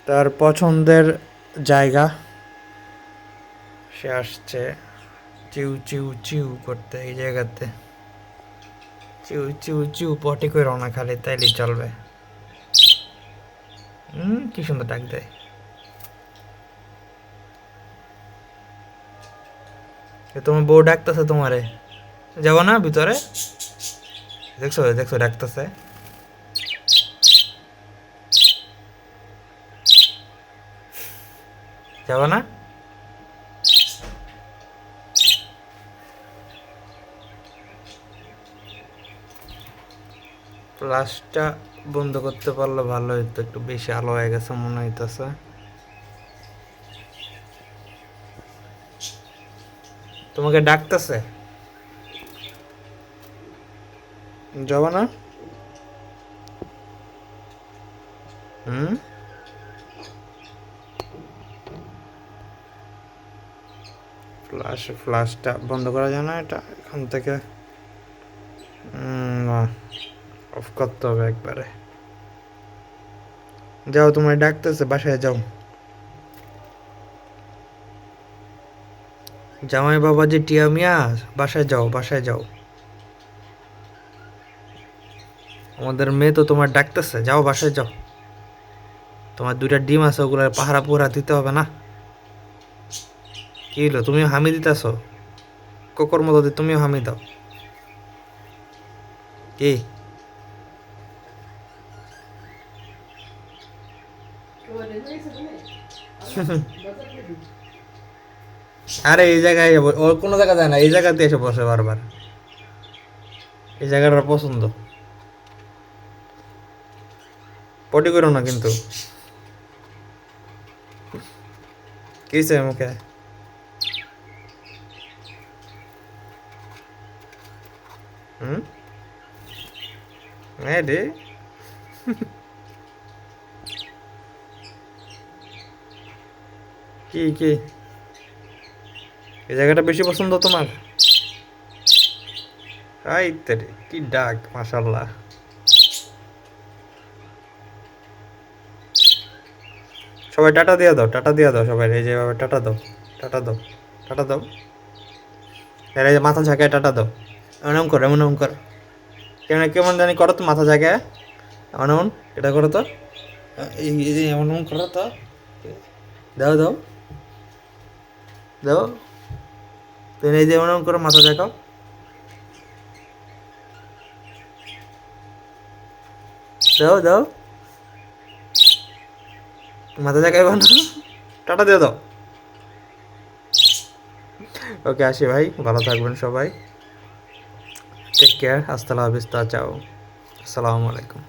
তার পছন্দের জায়গা, সে আসছে চিউ চিউ চিউ করতে এই জায়গাতে। চিউ চিউ চিউ পটি করে রওনা খালি তাইলেই চলবে। কি সুন্দর ডাক দেয়। তোমার বউ ডাকতেছে তোমারে, যাবো না ভিতরে? দেখছো দেখছো ডাকতেছে। যাবো না? ফ্লাশটা বন্ধ করতে পারলে ভালো হইতো, একটু বেশি আলো হয়ে গেছে মনে হইতেছে। তোমাকে ডাকতেছে, যাবো না? হুম, ফ্লাশটা বন্ধ করা যায় না এটা এখান থেকে? অফ করতে হবে একবারে। যাও, তোমার ডাকতেছে, বাসায় যাও। জামাই বাবাজি টিয়া মিয়া, বাসায় যাও, বাসায় যাও। আমাদের মেয়ে তো তোমার ডাকতেছে, যাও বাসায় যাও। তোমার দুইটা ডিম আছে, ওগুলো পাহারা পুরা দিতে হবে না? কি হলো, তুমিও হামি দিতেছ? কোকর মতো তুমিও হামি দাও। কি? আরে এই জায়গায় ও কোনো জায়গা যায় না, এই জায়গাতে এসে বসে বারবার। এই জায়গাটা পছন্দ। পটি করো না কিন্তু। কিছে মুখে? হুম, রে। কি কি? এই জায়গাটা বেশি পছন্দ তোমার? আই তেরে কি ডাক, মাশাল্লাহ। সবাই টাটা দিয়ে দাও, টাটা দিয়ে দাও সবাই, এই যেভাবে টাটা দাও, টাটা দাও, টাটা দাও। এর এই যে মাথা ঝাঁকায় টাটা দাও। এমন কর, এমন কর। কেমন কেমন জানি করো তো মাথা ঝাঁকায়। এমন এটা করো তো। এই যে এমন করো তো। দাও দাও দাও। তুমি এই যে এমন করো, মাথা ঝাঁকাও। দাও দাও। মাথা ঝাঁকাইবা না? টাটা দিয়ে দাও। ওকে, আসি ভাই, ভালো থাকবেন সবাই। টেক কেয়ার, আসসালাম হাফিজ, তা চাও। আসসালামু আলাইকুম।